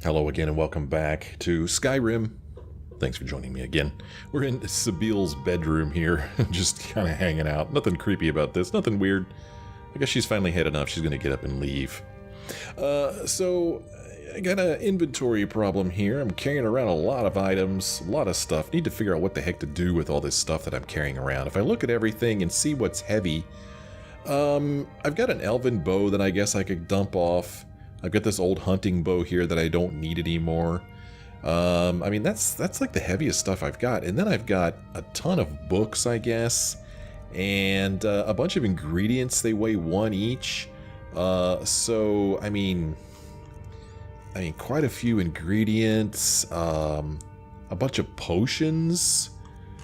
Hello again and welcome back to Skyrim. Thanks for joining me again. We're in Sabile's bedroom here, just kind of hanging out. Nothing creepy about this, nothing weird. I guess she's finally had enough. She's going to get up and leave. So, I got an inventory problem here. I'm carrying around a lot of items, a lot of stuff. Need to figure out what the heck to do with all this stuff that I'm carrying around. If I look at everything and see what's heavy, I've got an elven bow that I guess I could dump off. I've got this old hunting bow here that I don't need anymore. I mean, that's like the heaviest stuff I've got. And then I've got a ton of books, I guess, and a bunch of ingredients. They weigh 1 each. So, I mean, quite a few ingredients. A bunch of potions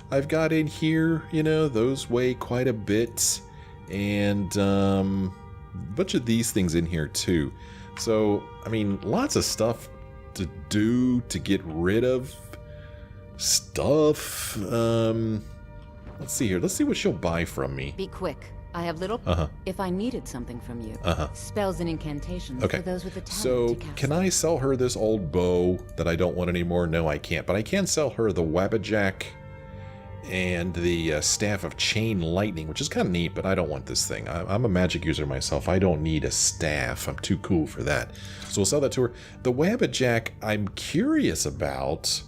I've got in here. You know, those weigh quite a bit. And a bunch of these things in here, too. So, I mean, lots of stuff to do to get rid of stuff. Let's see here. Let's see what she'll buy from me. Be quick. I have little... If I needed something from you. Spells and incantations for those with the talent so to cast. Can I sell her this old bow that I don't want anymore? No, I can't. But I can sell her the Wabbajack and the Staff of Chain Lightning, which is kind of neat, but I don't want this thing. I'm a magic user myself. I don't need a staff. I'm too cool for that. So we'll sell that to her. The Wabbajack, I'm curious about.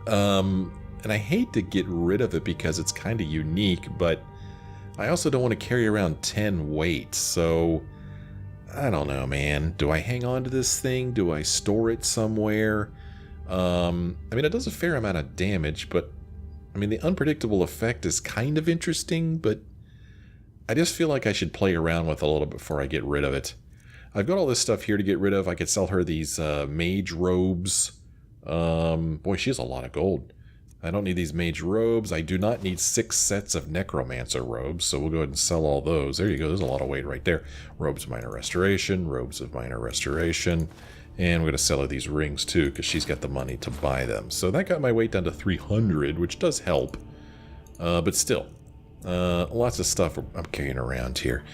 And I hate to get rid of it because it's kind of unique, but I also don't want to carry around 10 weight. So, I don't know, man. Do I hang on to this thing? Do I store it somewhere? I mean, it does a fair amount of damage, but I mean, the unpredictable effect is kind of interesting, but I just feel like I should play around with it a little bit before I get rid of it. I've got all this stuff here to get rid of. I could sell her these mage robes. Boy, she has a lot of gold. I don't need these mage robes. I do not need 6 sets of necromancer robes, so we'll go ahead and sell all those. There you go. There's a lot of weight right there. Robes of minor restoration, robes of minor restoration. And we're going to sell her these rings, too, because she's got the money to buy them. So that got my weight down to 300, which does help. But still, lots of stuff I'm carrying around here.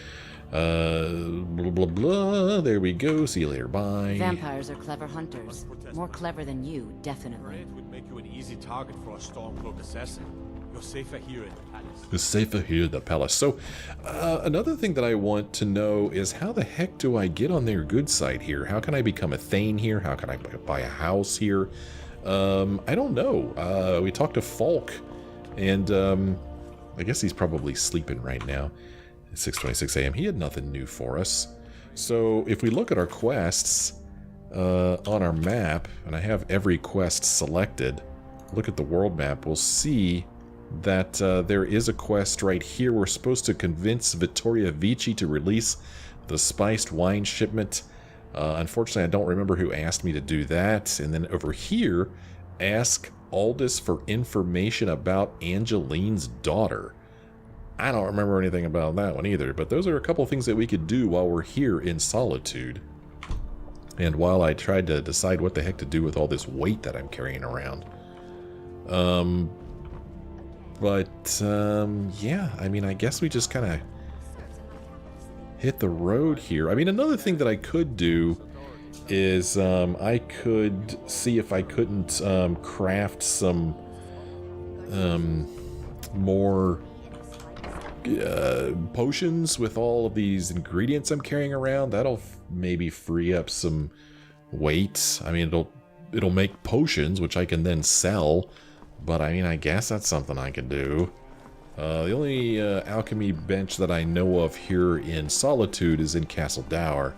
Blah, blah, blah. There we go. See you later. Bye. Vampires are clever hunters. More clever than you, definitely. It would make you an easy target for a Stormcloak assassin. You're safer here in the palace. It's safer here in the palace. So, another thing that I want to know is how the heck do I get on their good side here? How can I become a Thane here? How can I buy a house here? I don't know. We talked to Falk, and I guess he's probably sleeping right now. It's 6:26 a.m. He had nothing new for us. So, if we look at our quests on our map, and I have every quest selected, look at the world map, we'll see that there is a quest right here. We're supposed to convince Vittoria Vici to release the spiced wine shipment. Unfortunately, I don't remember who asked me to do that. And then over here, ask Aldis for information about Angeline's daughter. I don't remember anything about that one either, but those are a couple things that we could do while we're here in Solitude. And while I tried to decide what the heck to do with all this weight that I'm carrying around. Yeah, I mean, I guess we just kind of hit the road here. I mean, another thing that I could do is I could see if I couldn't craft some more potions with all of these ingredients I'm carrying around. That'll maybe free up some weight. I mean, it'll make potions, which I can then sell. But, I mean, I guess that's something I could do. The only alchemy bench that I know of here in Solitude is in Castle Dower.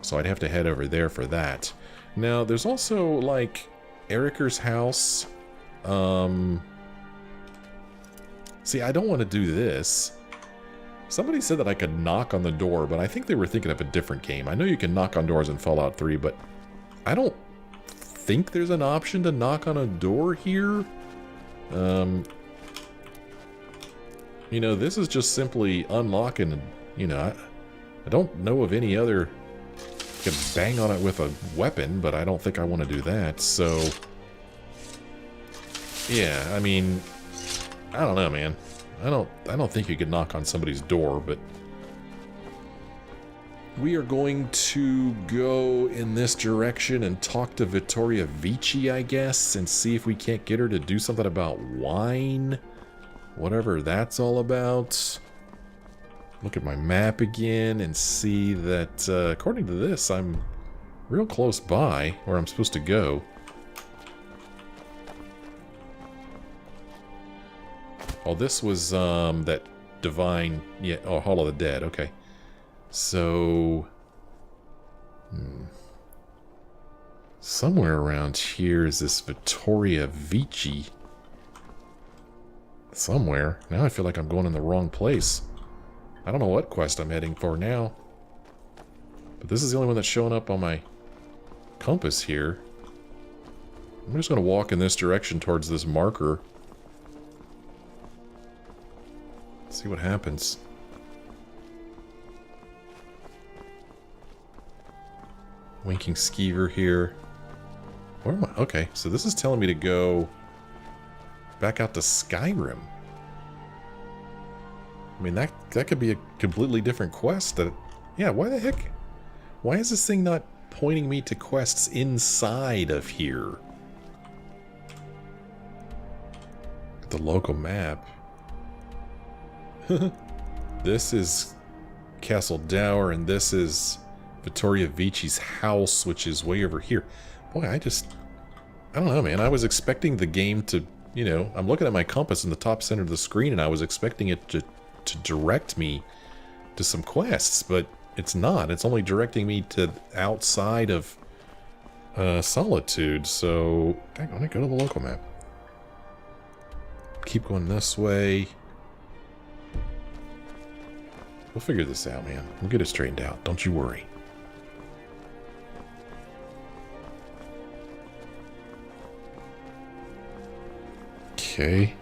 So I'd have to head over there for that. Now, there's also, like, Eriker's house. See, I don't want to do this. Somebody said that I could knock on the door, but I think they were thinking of a different game. I know you can knock on doors in Fallout 3, but I don't think there's an option to knock on a door here. You know, this is just simply unlocking, you know, I don't know of any other. You can bang on it with a weapon, but I don't think I want to do that, so yeah, I mean, I don't know, man. I don't think you could knock on somebody's door, but we are going to go in this direction and talk to Vittoria Vici, I guess, and see if we can't get her to do something about wine. Whatever that's all about. Look at my map again and see that, according to this, I'm real close by where I'm supposed to go. Oh, this was, that divine... Yeah, oh, Hall of the Dead, okay. So... somewhere around here is this Vittoria Vici. Somewhere. Now I feel like I'm going in the wrong place. I don't know what quest I'm heading for now. But this is the only one that's showing up on my compass here. I'm just going to walk in this direction towards this marker. See what happens. Winking skeever here. Where am I? Okay, so this is telling me to go back out to Skyrim. I mean, that could be a completely different quest. That, yeah, why the heck? Why is this thing not pointing me to quests inside of here? The local map. This is Castle Dower, and this is Vittoria Vici's house, which is way over here. Boy, I don't know, man. I was expecting the game to, you know, I'm looking at my compass in the top center of the screen, and I was expecting it to direct me to some quests, but it's not. It's only directing me to outside of Solitude, so I'm gonna go to the local map. Keep going this way. We'll figure this out, man. We'll get it straightened out. Don't you worry. Okay.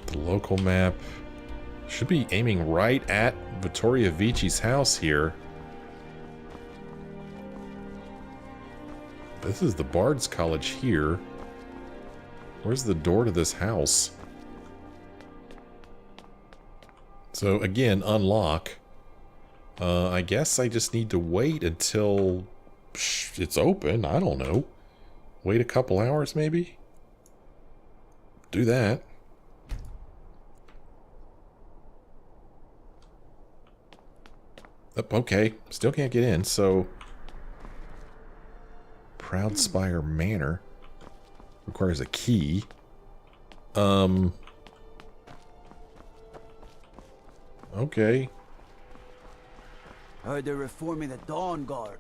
The local map should be aiming right at Vittoria Vici's house here. This is the Bard's College here. Where's the door to this house? So again, unlock. I guess I just need to wait until it's open. I don't know. Wait a couple hours maybe? Do that. Okay, still can't get in, so... Proud Spire Manor requires a key. Okay. Heard they're reforming the Dawn Guard.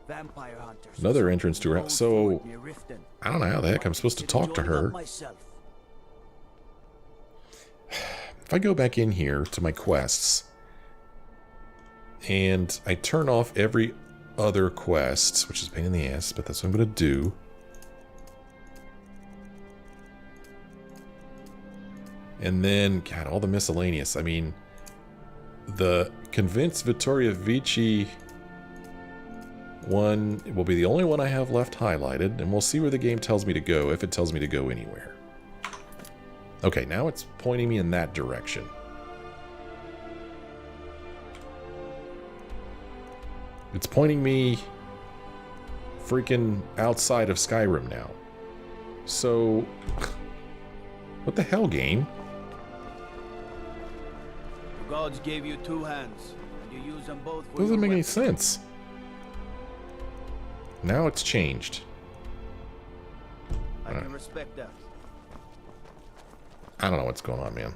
Vampire hunters. Another entrance to her house. So, I don't know how the heck I'm supposed to talk to her. If I go back in here to my quests, and I turn off every other quest, which is a pain in the ass, but that's what I'm going to do. And then, God, all the miscellaneous. I mean, the Convince Vittoria Vici one will be the only one I have left highlighted, and we'll see where the game tells me to go, if it tells me to go anywhere. Okay, now it's pointing me in that direction. It's pointing me freaking outside of Skyrim now. So, what the hell, game? The gods gave you two hands. You use them both for Doesn't make any weapon. sense. Now it's changed. I can respect that. I don't know what's going on, man.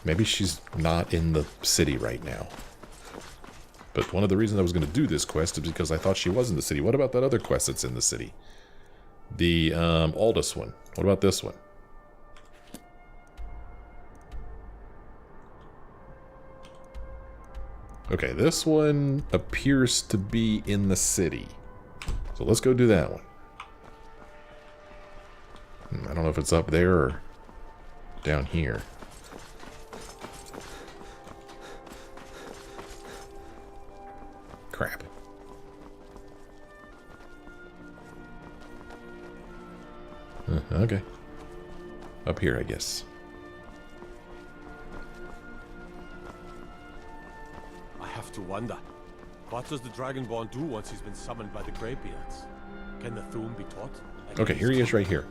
Maybe she's not in the city right now. But one of the reasons I was going to do this quest is because I thought she was in the city. What about that other quest that's in the city? The Aldis one. What about this one? Okay, this one appears to be in the city. So let's go do that one. I don't know if it's up there or down here. Crap. Okay. Up here, I guess. to wonder. What does the Dragonborn do once he's been summoned by the Greybeards? Can the Thum be taught? Okay, here he is right here.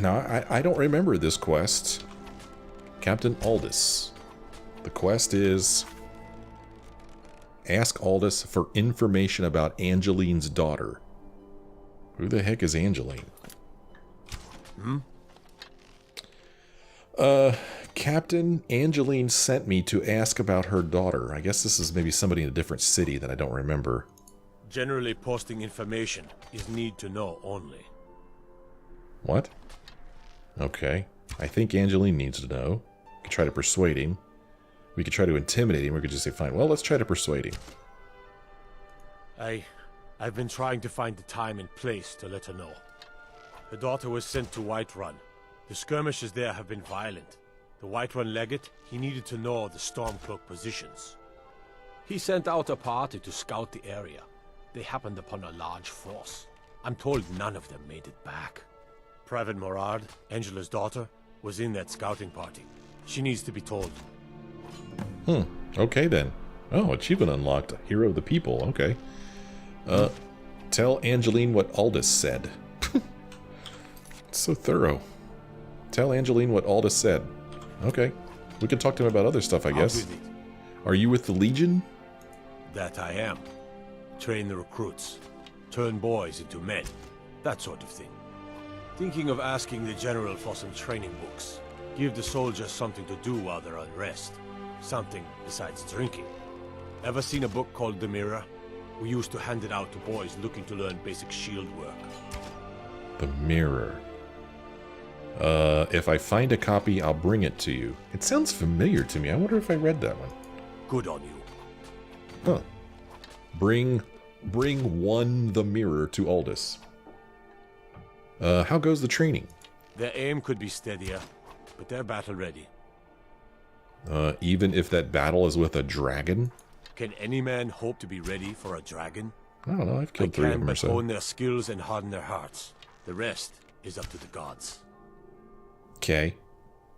Now, I don't remember this quest. Captain Aldis. The quest is... Ask Aldis for information about Angeline's daughter. Who the heck is Angeline? Captain Angeline sent me to ask about her daughter. I guess this is maybe somebody in a different city that I don't remember. Generally, posting information is need to know only. What? Okay. I think Angeline needs to know. We could try to persuade him. We could try to intimidate him. We could just say, fine, well, let's try to persuade him. I've been trying to find the time and place to let her know. Her daughter was sent to Whiterun. The skirmishes there have been violent. The Whiterun legate, he needed to know the Stormcloak positions. He sent out a party to scout the area. They happened upon a large force. I'm told none of them made it back. Private Morard, Angela's daughter, was in that scouting party. She needs to be told. Okay then. Oh, achievement unlocked. Hero of the people. Okay. Tell Angeline what Aldis said. It's so thorough. Tell Angeline what Aldis said. Okay. We can talk to him about other stuff, I guess. Are you with the Legion? That I am. Train the recruits. Turn boys into men. That sort of thing. Thinking of asking the General for some training books. Give the soldiers something to do while they're on rest. Something besides drinking. Ever seen a book called The Mirror? We used to hand it out to boys looking to learn basic shield work. The Mirror. If I find a copy, I'll bring it to you. It sounds familiar to me. I wonder if I read that one. Good on you. Huh. Bring one The Mirror to Aldis. How goes the training? Their aim could be steadier, but they're battle ready. Even if that battle is with a dragon? Can any man hope to be ready for a dragon? I don't know, I've killed 3 of them or so. They can but hone their skills and harden their hearts. The rest is up to the gods. Okay.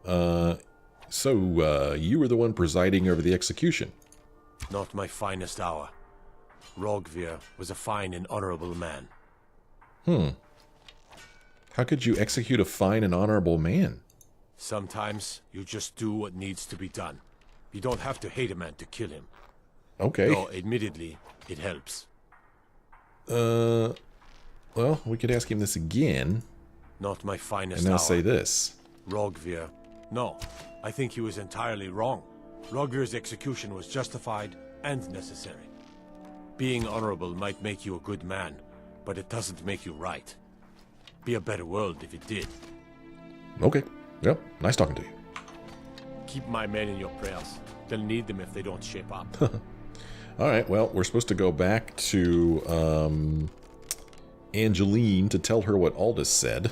So, you were the one presiding over the execution? Not my finest hour. Rogvir was a fine and honorable man. How could you execute a fine and honorable man? Sometimes you just do what needs to be done. You don't have to hate a man to kill him. Okay. Though, admittedly, it helps. Well, we could ask him this again. Not my finest and now hour. Say this. Rogvir. No, I think he was entirely wrong. Rogvir's execution was justified and necessary. Being honorable might make you a good man, but it doesn't make you right. Be a better world if it did. Okay. Yep. Nice talking to you. Keep my men in your prayers. They'll need them if they don't shape up. Alright, well, we're supposed to go back to Angeline to tell her what Aldis said.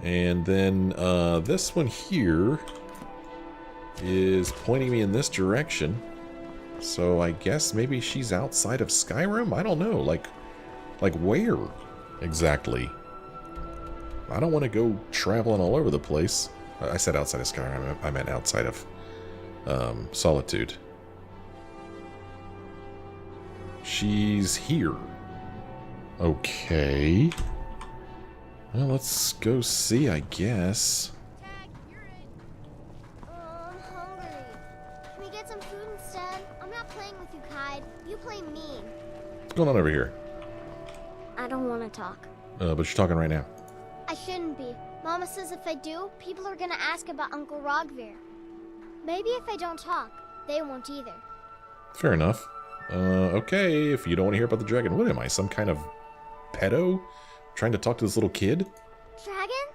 And then this one here is pointing me in this direction. So I guess maybe she's outside of Skyrim? I don't know. Like where exactly? I don't want to go traveling all over the place. I said outside of Skyrim. I meant outside of Solitude. She's here. Okay. Well, let's go see, I guess. I'm hungry. Can we get some food instead? I'm not playing with you, Kide. You play mean. What's going on over here? I don't want to talk. But you're talking right now. I shouldn't be. Mama says if I do, people are gonna ask about Uncle Rogvir. Maybe if I don't talk, they won't either. Fair enough. Okay, if you don't want to hear about the dragon, what am I, some kind of pedo? Trying to talk to this little kid? Dragon?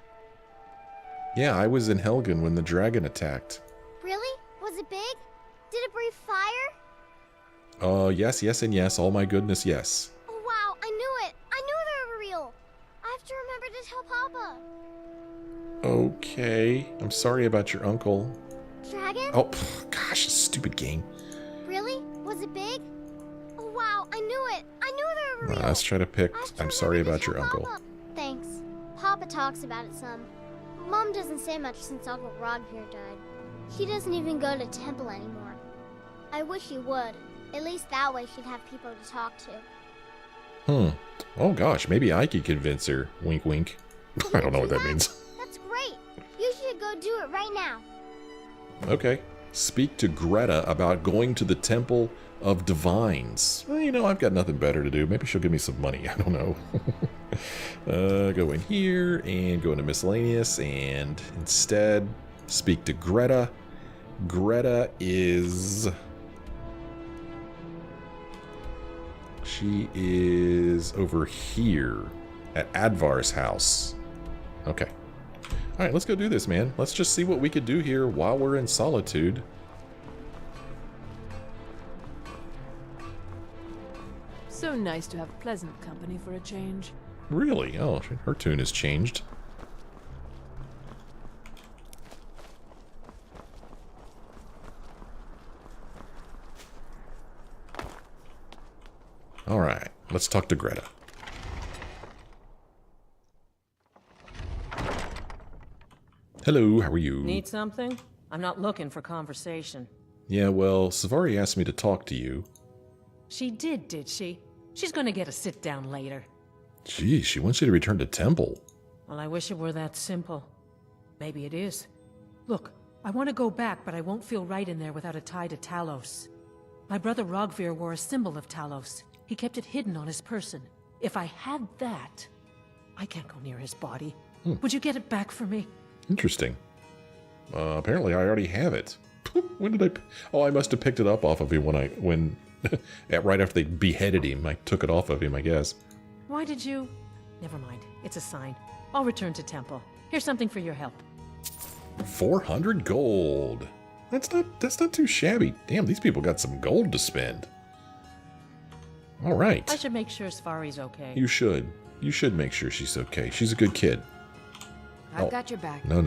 Yeah, I was in Helgen when the dragon attacked. Really? Was it big? Did it breathe fire? Yes, yes, and yes. Oh my goodness, yes. Oh wow, I knew it! I knew they were real! I have to remember to tell Papa. Okay, I'm sorry about your uncle. Dragon? Oh, gosh, stupid game. Really? Was it big? Oh wow, I knew it! I knew they were real! Let's try to pick I'm sorry about your uncle. Papa. Thanks. Papa talks about it some. Mom doesn't say much since Uncle Rogvir died. She doesn't even go to temple anymore. I wish she would. At least that way she'd have people to talk to. Oh gosh, maybe I could convince her. Wink wink. I don't know what that means. That's great. You should go do it right now. Okay. Speak to Greta about going to the Temple of Divines. Well, you know, I've got nothing better to do. Maybe she'll give me some money. I don't know. Go in here and go into miscellaneous and instead speak to Greta. Greta is... She is over here at Advar's house. Okay. Alright, let's go do this, man. Let's just see what we could do here while we're in Solitude. So nice to have pleasant company for a change. Really? Oh, her tune has changed. Alright, let's talk to Greta. Hello, how are you? Need something? I'm not looking for conversation. Yeah, well, Savari asked me to talk to you. She did she? She's gonna get a sit-down later. Geez, she wants you to return to Temple. Well, I wish it were that simple. Maybe it is. Look, I want to go back, but I won't feel right in there without a tie to Talos. My brother Rogvir wore a symbol of Talos. He kept it hidden on his person. If I had that, I can't go near his body. Would you get it back for me? Interesting. Apparently I already have it. When did I... Oh, I must have picked it up off of him when right after they beheaded him. I took it off of him, I guess. Why did you... Never mind. It's a sign. I'll return to Temple. Here's something for your help. 400 gold. That's not too shabby. Damn, these people got some gold to spend. All right. I should make sure Safari's okay. You should. You should make sure she's okay. She's a good kid. I've got your back. No.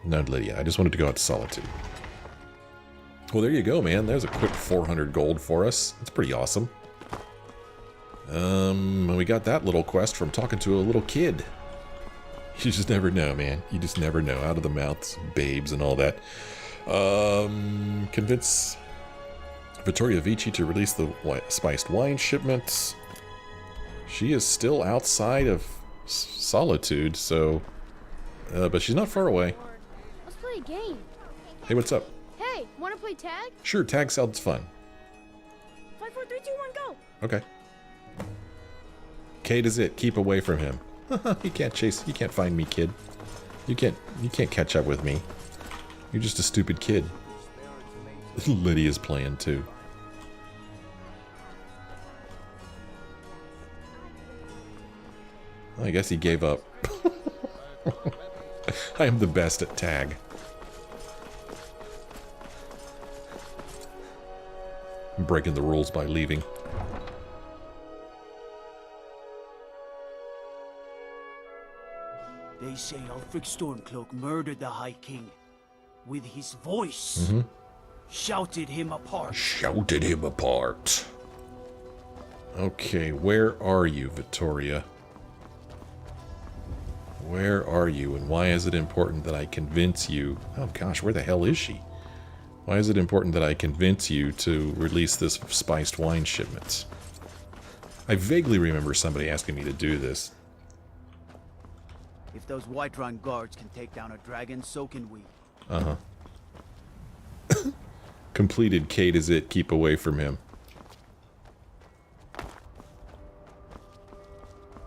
No, Lydia. I just wanted to go out to Solitude. Well, there you go, man. There's a quick 400 gold for us. That's pretty awesome. We got that little quest from talking to a little kid. You just never know, man. You just never know. Out of the mouths, babes, and all that. Convince Vittoria Vici to release the spiced wine shipments. She is still outside of Solitude, so... but she's not far away. Let's play a game. Hey, what's up? Hey, wanna play tag? Sure, tag sounds fun. 5, 4, 3, 2, 1, go! Okay. Kate is it. Keep away from him. You can't chase. You can't find me, kid. You can't catch up with me. You're just a stupid kid. Lydia's playing too. I guess he gave up. I am the best at tag. I'm breaking the rules by leaving. They say Ulfric Stormcloak murdered the High King. With his voice. Shouted him apart. Shouted him apart. Okay, where are you, Vittoria? Where are you, and why is it important that I convince you... Oh gosh, where the hell is she? Why is it important that I convince you to release this spiced wine shipment? I vaguely remember somebody asking me to do this. If those Whiterun guards can take down a dragon, so can we. Uh-huh. Completed. Kate is it. Keep away from him.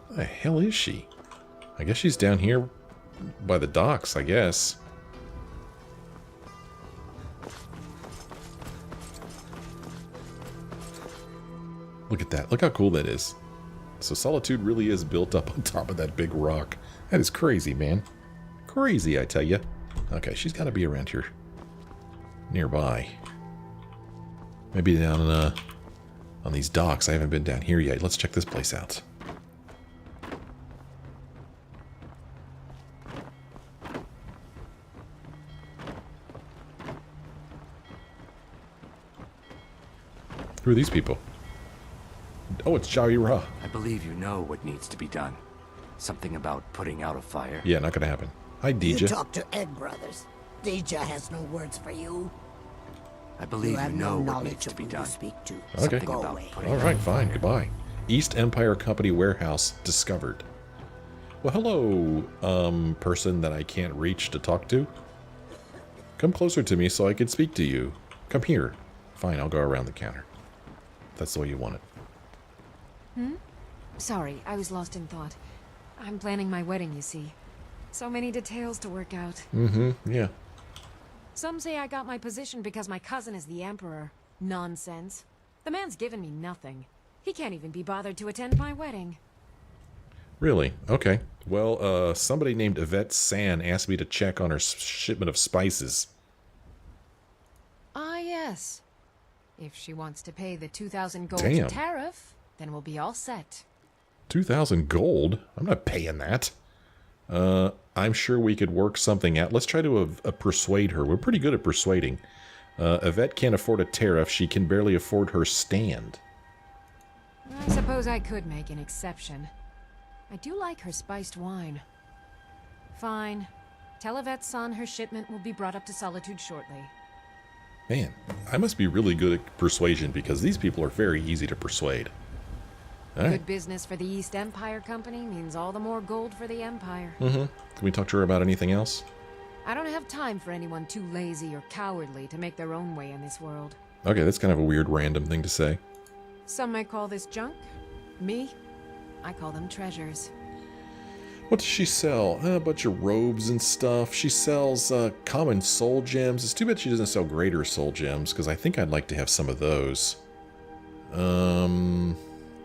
Where the hell is she? I guess she's down here by the docks, I guess. Look at that. Look how cool that is. So Solitude really is built up on top of that big rock. That is crazy, man. Crazy, I tell you. Okay, she's got to be around here. Nearby. Maybe down on these docks. I haven't been down here yet. Let's check this place out. Who are these people? Oh, it's Jaira. I believe you know what needs to be done. Something about putting out a fire. Yeah, not gonna happen. Hi, You Deja. talk to Egg Brothers. Deja has no words for you. I believe you have know no what knowledge needs to of be who done. you speak to. Okay. Something Go about away. putting All right, out fine. fire. Goodbye. East Empire Company warehouse discovered. Well, hello, person that I can't reach to talk to. Come closer to me so I can speak to you. Come here. Fine, I'll go around the counter. That's the way you want it. Sorry, I was lost in thought. I'm planning my wedding, you see. So many details to work out. Yeah. Some say I got my position because my cousin is the Emperor. Nonsense. The man's given me nothing. He can't even be bothered to attend my wedding. Really? Okay. Well, somebody named Yvette San asked me to check on her shipment of spices. Ah, yes. If she wants to pay the 2,000 gold Damn. tariff, then we'll be all set. 2,000 gold? I'm not paying that. I'm sure we could work something out. Let's try to persuade her. We're pretty good at persuading. Yvette can't afford a tariff. She can barely afford her stand. I suppose I could make an exception. I do like her spiced wine. Fine. Tell Yvette's son her shipment will be brought up to Solitude shortly. Man, I must be really good at persuasion because these people are very easy to persuade. All right. Good business for the East Empire Company means all the more gold for the Empire. Can we talk to her about anything else? I don't have time for anyone too lazy or cowardly to make their own way in this world. Okay, that's kind of a weird random thing to say. Some might call this junk. Me, I call them treasures. What does she sell? A bunch of robes and stuff. She sells common soul gems. It's too bad she doesn't sell greater soul gems, because I think I'd like to have some of those. I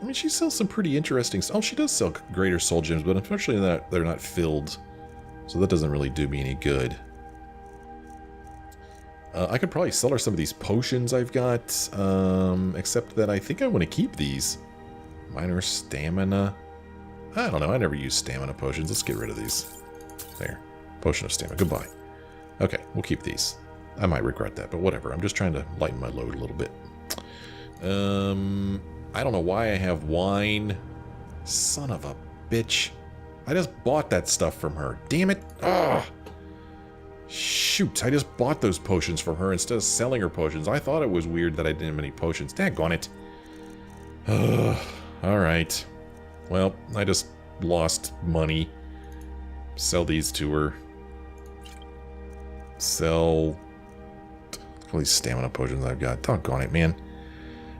mean, she sells some pretty interesting... Oh, she does sell greater soul gems, but unfortunately they're not filled. So that doesn't really do me any good. I could probably sell her some of these potions I've got, except that I think I want to keep these. Minor stamina. I don't know, I never use stamina potions. Let's get rid of these. There. Potion of stamina. Goodbye. Okay, we'll keep these. I might regret that, but whatever. I'm just trying to lighten my load a little bit. I don't know why I have wine. Son of a bitch. I just bought that stuff from her. Damn it. Ugh. Shoot, I just bought those potions from her instead of selling her potions. I thought it was weird that I didn't have any potions. Daggone it. Alright. Well, I just lost money. Sell these to her. Sell all these stamina potions I've got. Doggone it, man.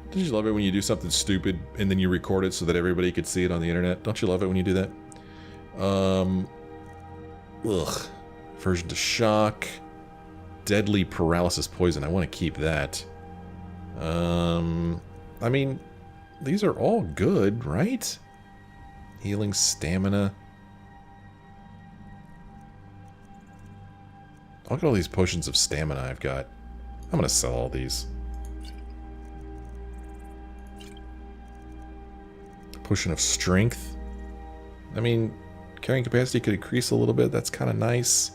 Don't you love it when you do something stupid and then you record it so that everybody could see it on the internet? Don't you love it when you do that? Ugh. Aversion to shock. Deadly paralysis poison. I want to keep that. I mean, these are all good, right? Healing stamina. Look at all these potions of stamina I've got. I'm going to sell all these. Potion of strength. I mean, carrying capacity could increase a little bit. That's kind of nice.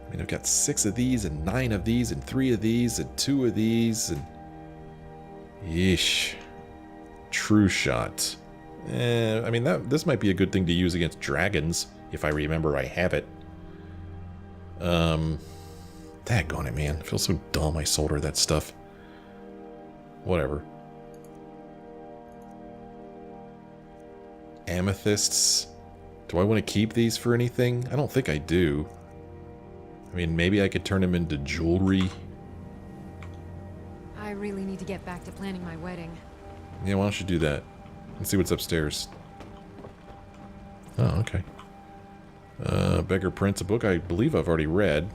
I mean, I've got 6 of these, and 9 of these, and 3 of these, and 2 of these, and... Yeesh. True shot. I mean, this might be a good thing to use against dragons, if I remember I have it. Daggone it, man. I feel so dumb I sold her that stuff. Whatever. Amethysts. Do I want to keep these for anything? I don't think I do. I mean, maybe I could turn them into jewelry. I really need to get back to planning my wedding. Yeah, why don't you do that? Let's see what's upstairs. Oh, okay. Beggar Prince, a book I believe I've already read.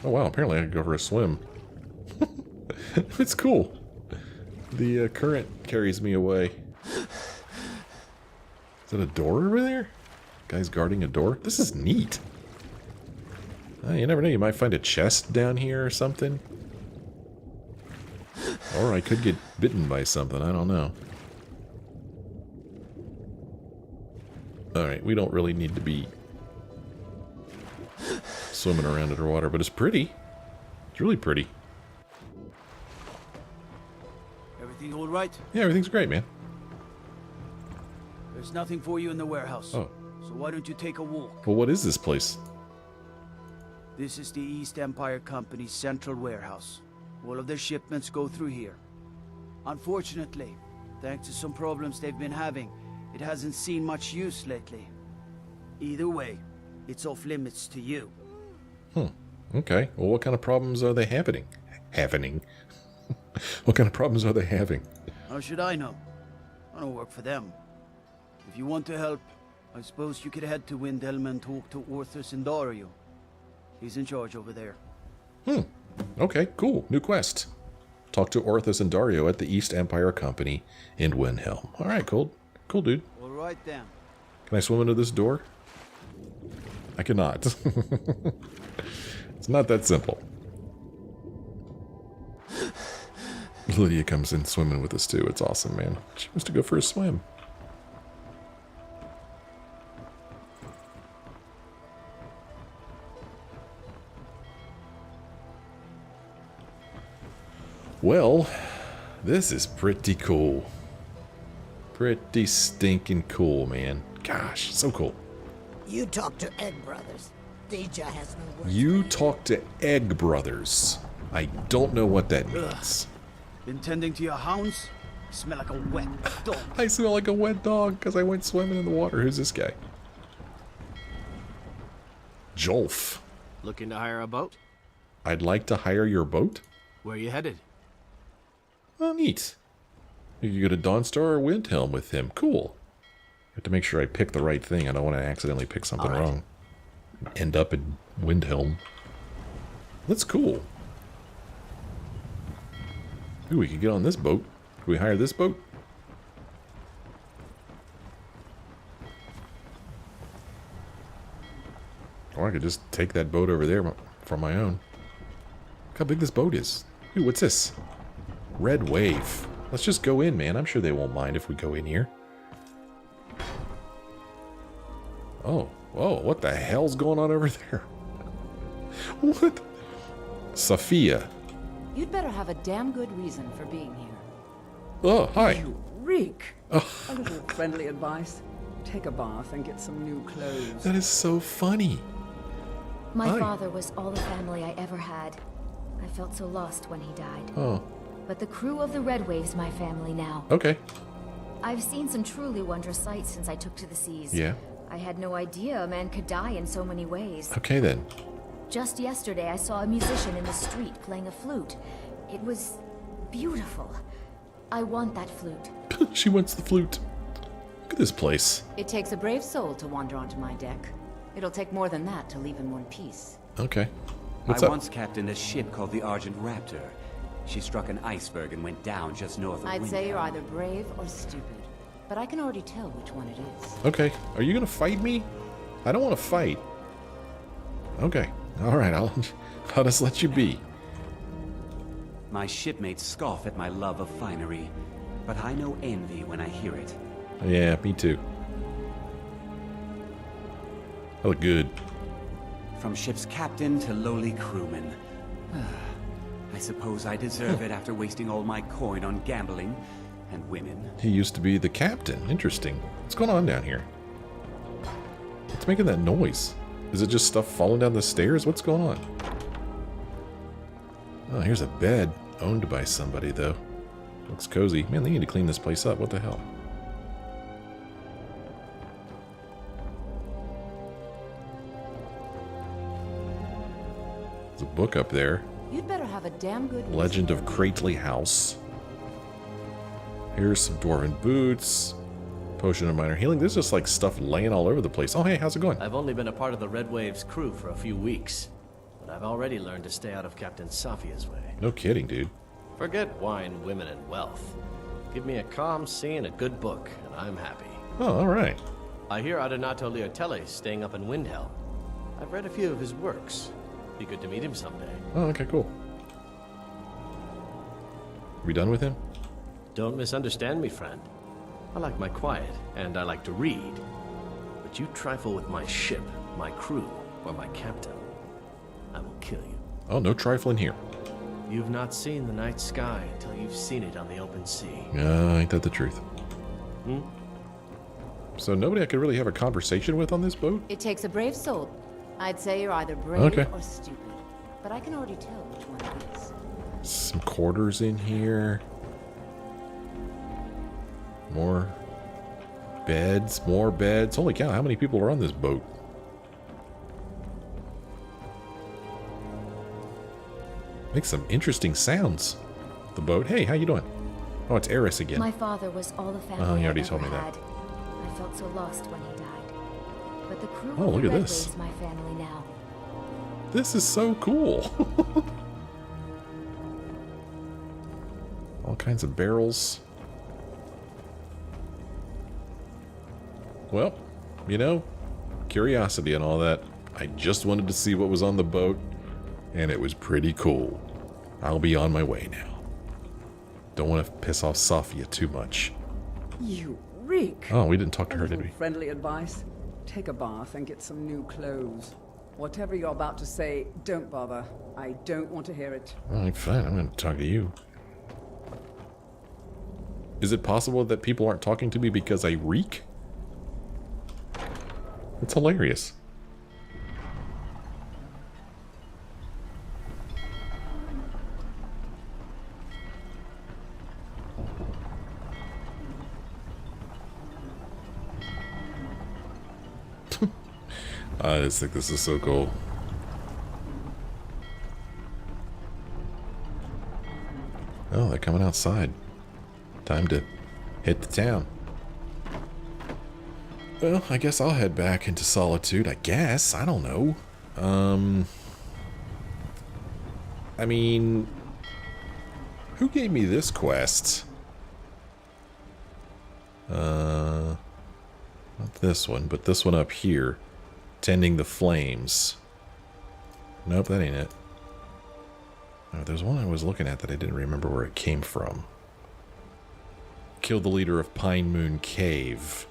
Oh wow, apparently I can go for a swim. It's cool. The current carries me away. Is that a door over there? Guy's guarding a door? This is neat. You never know, you might find a chest down here or something. Or I could get bitten by something, I don't know. Alright, we don't really need to be swimming around underwater, but it's pretty. It's really pretty. Everything right? Yeah, everything's great, man. There's nothing for you in the warehouse. Oh. So why don't you take a walk? Well, what is this place? This is the East Empire Company's central warehouse. All of their shipments go through here. Unfortunately, thanks to some problems they've been having, it hasn't seen much use lately. Either way, it's off limits to you. Okay. Well, what kind of problems are they having? What kind of problems are they having? How should I know? I don't work for them. If you want to help, I suppose you could head to Windhelm and talk to Orthus and Dario. He's in charge over there. Okay, cool. New quest. Talk to Orthus and Dario at the East Empire Company in Windhelm. Alright, cool. Cool, dude. All right, then. Can I swim under this door? I cannot. It's not that simple. Lydia comes in swimming with us too. It's awesome, man. She wants to go for a swim. Well, this is pretty cool. Pretty stinking cool, man. Gosh, so cool. You talk to Egg Brothers. Deja has no words. You talk to Egg Brothers. I don't know what that means. Been tending to your hounds? You smell like a wet dog. I smell like a wet dog because I went swimming in the water. Who's this guy? Jolf. Looking to hire a boat? I'd like to hire your boat. Where you headed? Oh, neat. You can go to Dawnstar or Windhelm with him. Cool. I have to make sure I pick the right thing. I don't want to accidentally pick something wrong. End up in Windhelm. That's cool. Ooh, we could get on this boat. Can we hire this boat? Or I could just take that boat over there for my own. Look how big this boat is. Ooh, what's this? Red Wave. Let's just go in, man. I'm sure they won't mind if we go in here. Oh, whoa, what the hell's going on over there? What? Sophia. You'd better have a damn good reason for being here. Oh, hi. You reek. Oh. A little friendly advice. Take a bath and get some new clothes. That is so funny. My father was all the family I ever had. I felt so lost when he died. Oh. But the crew of the Red Wave's my family now. Okay. I've seen some truly wondrous sights since I took to the seas. Yeah. I had no idea a man could die in so many ways. Okay, then. Just yesterday, I saw a musician in the street playing a flute. It was beautiful. I want that flute. She wants the flute. Look at this place. It takes a brave soul to wander onto my deck. It'll take more than that to leave in one piece. Okay. What's I up? once captained a ship called the Argent Raptor. She struck an iceberg and went down just north of I'd Windhelm. say you're either brave or stupid. But I can already tell which one it is. Okay. Are you gonna fight me? I don't want to fight. Okay. All right. I'll just let you be. My shipmates scoff at my love of finery, but I know envy when I hear it. Yeah, me too. I look good. From ship's captain to lowly crewman. I suppose I deserve it after wasting all my coin on gambling and women. He used to be the captain. Interesting. What's going on down here? What's making that noise? Is it just stuff falling down the stairs? What's going on? Oh, here's a bed owned by somebody, though. Looks cozy. Man, they need to clean this place up. What the hell? There's a book up there. You'd better have a damn good Legend of Crately House. Here's some dwarven boots. Potion of minor healing. There's just like stuff laying all over the place. Oh, hey, how's it going? I've only been a part of the Red Wave's crew for a few weeks, but I've already learned to stay out of Captain Safia's way. No kidding, dude. Forget wine, women, and wealth. Give me a calm sea and a good book, and I'm happy. Oh, all right. I hear Adonato Leotelle's staying up in Windhelm. I've read a few of his works. Be good to meet him someday. Oh, okay, cool. Are we done with him? Don't misunderstand me, friend. I like my quiet, and I like to read. But you trifle with my ship, my crew, or my captain, I will kill you. Oh, no trifling here. You've not seen the night sky until you've seen it on the open sea. Ain't that the truth? Hmm? So nobody I could really have a conversation with on this boat? It takes a brave soul. I'd say you're either brave or stupid. But I can already tell which one it is. Some quarters in here. More beds, more beds. Holy cow, how many people are on this boat? Makes some interesting sounds. The boat. Hey, how you doing? Oh, it's Eris again. My father was all the family Oh, you already I told me ever that. had. I felt so lost when he died. But the crew Oh, of look the at Red this. Wave's my family now. This is so cool. All kinds of barrels. Well, you know, curiosity and all that. I just wanted to see what was on the boat, and it was pretty cool. I'll be on my way now. Don't want to piss off Sophia too much. You reek. Oh, we didn't talk to her, did we? Friendly advice. Take a bath and get some new clothes. Whatever you're about to say, don't bother. I don't want to hear it. All right, fine. I'm going to talk to you. Is it possible that people aren't talking to me because I reek? It's hilarious. I just think this is so cool. Oh, they're coming outside. Time to hit the town. Well, I guess I'll head back into Solitude, I guess. I don't know. I mean, who gave me this quest? Not this one, but this one up here. Tending the flames. Nope, that ain't it. Oh, there's one I was looking at that I didn't remember where it came from. Kill the leader of Pine Moon Cave.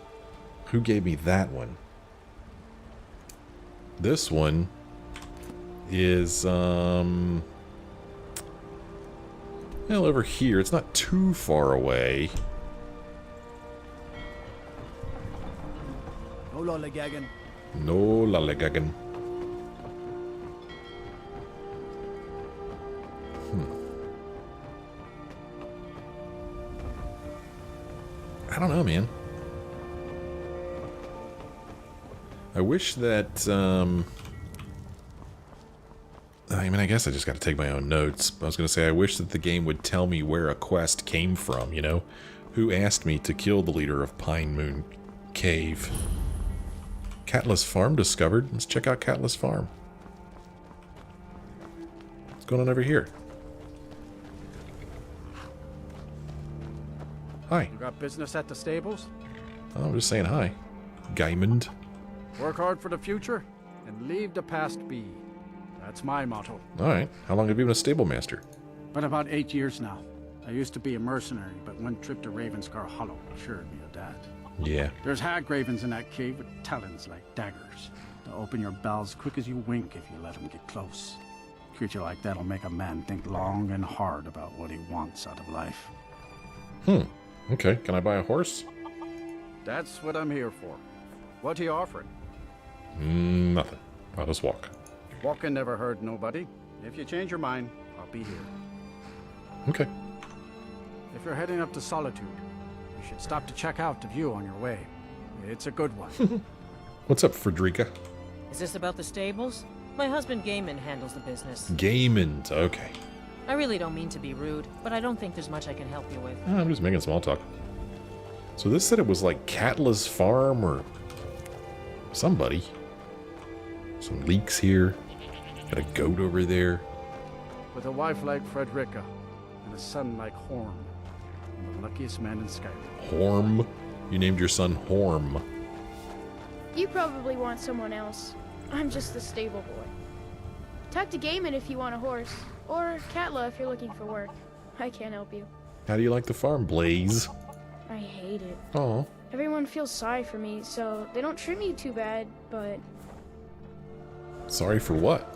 Who gave me that one? This one is, well, over here. It's not too far away. No lollygagging. No lollygagging. I don't know, man. I wish that, I mean, I guess I just got to take my own notes. I was going to say, I wish that the game would tell me where a quest came from, you know? Who asked me to kill the leader of Pine Moon Cave? Katla's farm discovered. Let's check out Katla's farm. What's going on over here? Hi. You got business at the stables? Oh, I'm just saying hi. Gaimond. Work hard for the future and leave the past be. That's my motto. Alright. How long have you been a stable master? Been about 8 years now. I used to be a mercenary, but one trip to Ravenscar Hollow assured me of that. Yeah. There's hag ravens in that cave with talons like daggers. They'll open your bells quick as you wink if you let them get close. A creature like that'll make a man think long and hard about what he wants out of life. Okay. Can I buy a horse? That's what I'm here for. What are you offering? Nothing. I'll just walk. Walking never hurt nobody. If you change your mind, I'll be here. Okay. If you're heading up to Solitude, you should stop to check out the view on your way. It's a good one. What's up, Frederica? Is this about the stables? My husband Gaiman handles the business. Gaimond. Okay. I really don't mean to be rude, but I don't think there's much I can help you with. I'm just making small talk. So this said it was like Katla's farm or somebody. Some leeks here. Got a goat over there. With a wife like Frederica and a son like Horm. I'm the luckiest man in Skyrim. Horm? You named your son Horm. You probably want someone else. I'm just the stable boy. Talk to Gaiman if you want a horse. Or Katla if you're looking for work. I can't help you. How do you like the farm, Blaze? I hate it. Oh. Everyone feels sorry for me, so they don't treat me too bad, but... Sorry for what?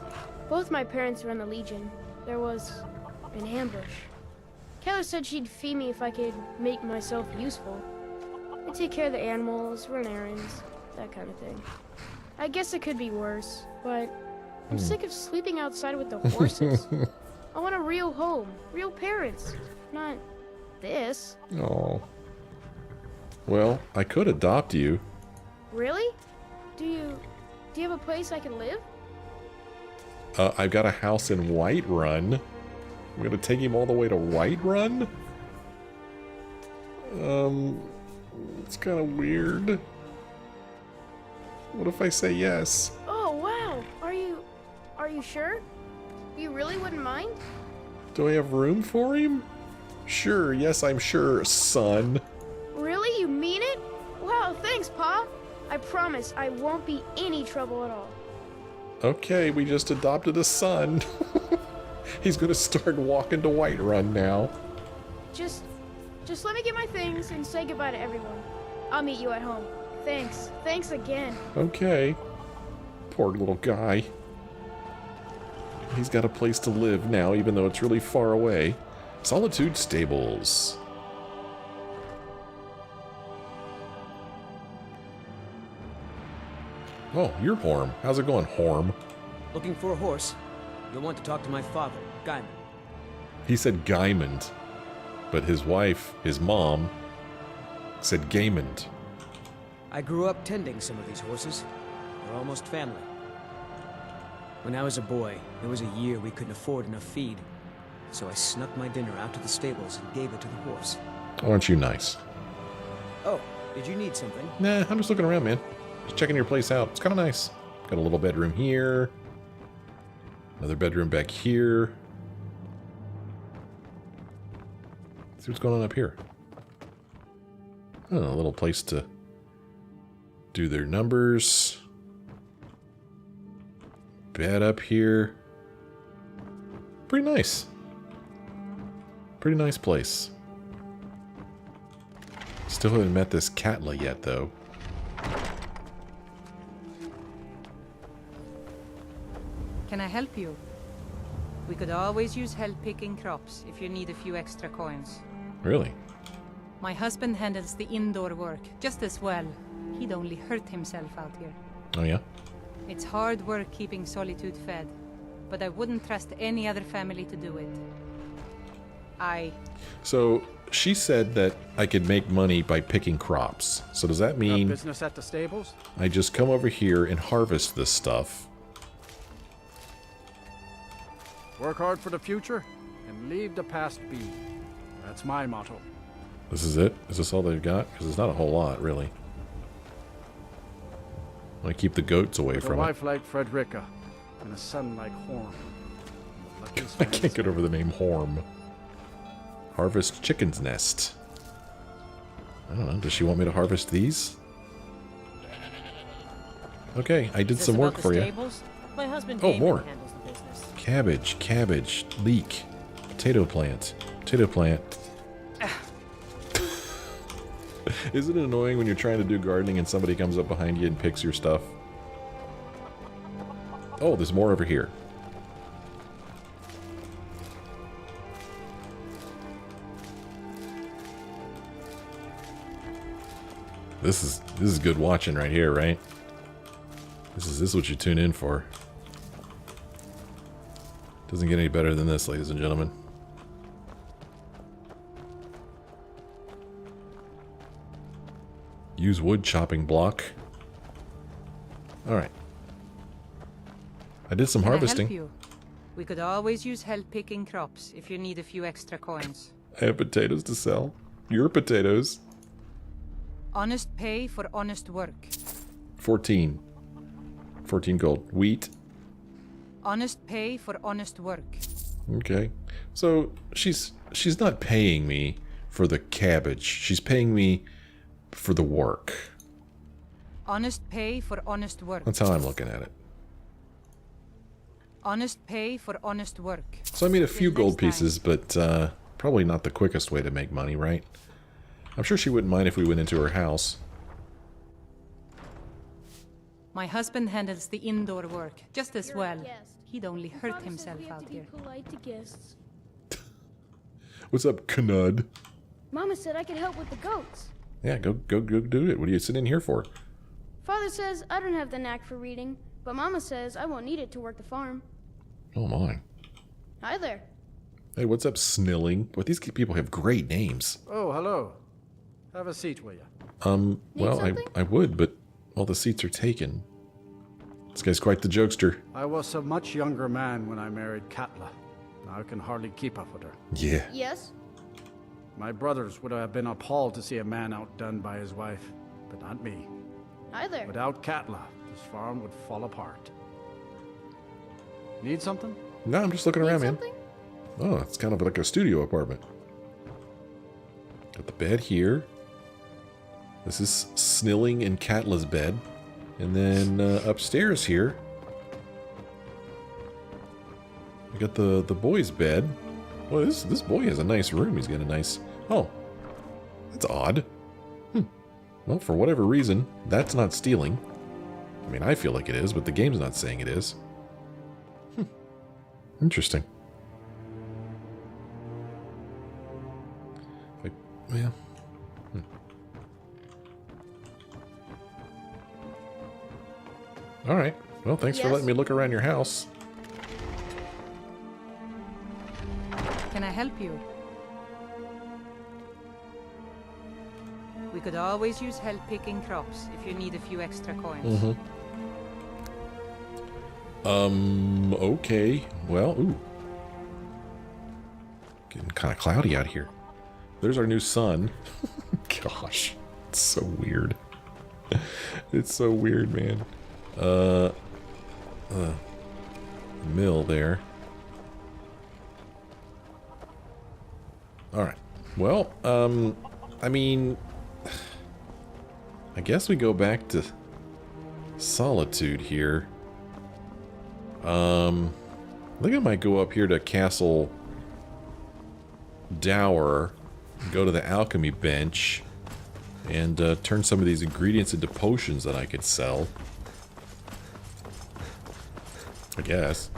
Both my parents were in the Legion. There was an ambush. Keller said she'd fee me if I could make myself useful. I take care of the animals, run errands, that kind of thing. I guess it could be worse, but I'm sick of sleeping outside with the horses. I want a real home, real parents, not this. Oh. Well, I could adopt you. Really? Do you have a place I can live? I've got a house in Whiterun. We're gonna take him all the way to Whiterun? It's kind of weird. What if I say yes? Oh, wow. Are you sure? You really wouldn't mind? Do I have room for him? Sure, yes, I'm sure, son. Really? You mean it? Wow, thanks, Pa. I promise I won't be any trouble at all. Okay, we just adopted a son. He's gonna start walking to Whiterun now. Just let me get my things and say goodbye to everyone. I'll meet you at home. Thanks. Thanks again. Okay. Poor little guy. He's got a place to live now, even though it's really far away. Solitude Stables. Oh, you're Horm. How's it going, Horm? Looking for a horse? You'll want to talk to my father, Gaiman. He said Gaimond, but his wife, his mom, said Gaimond. I grew up tending some of these horses. They're almost family. When I was a boy, there was a year we couldn't afford enough feed, so I snuck my dinner out to the stables and gave it to the horse. Aren't you nice? Oh, did you need something? Nah, I'm just looking around, man. Just checking your place out. It's kind of nice. Got a little bedroom here. Another bedroom back here. Let's see what's going on up here. Oh, a little place to do their numbers. Bed up here. Pretty nice. Pretty nice place. Still haven't met this Katla yet, though. Can I help you? We could always use help picking crops if you need a few extra coins. Really? My husband handles the indoor work just as well. He'd only hurt himself out here. Oh, yeah? It's hard work keeping Solitude fed, but I wouldn't trust any other family to do it. So, she said that I could make money by picking crops. So does that mean business at the stables? I just come over here and harvest this stuff? Work hard for the future and leave the past be. That's my motto. This is it? Is this all they've got? Because it's not a whole lot, really. I want to keep the goats away With from a it. wife like Frederica and a son like Horm. I can't get over the name Horm. Harvest chicken's nest. I don't know. Does she want me to harvest these? Okay, I did some work for you. My husband Oh, more. handles the business. Cabbage, leek, potato plant. Isn't it annoying when you're trying to do gardening and somebody comes up behind you and picks your stuff? Oh, there's more over here. This is good watching right here, right? This is what you tune in for. Doesn't get any better than this, ladies and gentlemen. Use wood chopping block. Alright. I did some harvesting. Can I help you? We could always use help picking crops if you need a few extra coins. I have potatoes to sell. Your potatoes. Honest pay for honest work. 14 gold. Wheat. Honest pay for honest work. Okay. So she's not paying me for the cabbage. She's paying me for the work. Honest pay for honest work. That's how I'm looking at it. Honest pay for honest work. So I made a few gold pieces, but probably not the quickest way to make money, right? I'm sure she wouldn't mind if we went into her house. My husband handles the indoor work just as well. He'd only hurt himself out here. Polite to guests. What's up, Knud? Mama said I could help with the goats. Yeah, go do it. What are you sitting here for? Father says I don't have the knack for reading, but Mama says I won't need it to work the farm. Oh my. Hi there. Hey, what's up, Snilling? What, these people have great names. Oh, hello. Have a seat, will you? Well, I would, but all the seats are taken. This guy's quite the jokester. I was a much younger man when I married Katla. Now I can hardly keep up with her. Yeah. Yes? My brothers would have been appalled to see a man outdone by his wife, but not me. Hi there. Without Katla, this farm would fall apart. Need something? No, I'm just looking around, man. Oh, it's kind of like a studio apartment. Got the bed here. This is Snilling and Katla's bed. And then upstairs here, we got the boy's bed. Well, this boy has a nice room. He's got a nice... Oh, that's odd. Well, for whatever reason, that's not stealing. I mean, I feel like it is, but the game's not saying it is. Interesting. Yeah. All right. Well, thanks for letting me look around your house. Can I help you? We could always use help picking crops if you need a few extra coins. Okay. Well, ooh. Getting kind of cloudy out here. There's our new sun. Gosh. It's so weird. It's so weird, man. Mill there. Alright. Well, I mean... I guess we go back to Solitude here. I think I might go up here to Castle Dower, go to the alchemy bench, and turn some of these ingredients into potions that I could sell. I guess.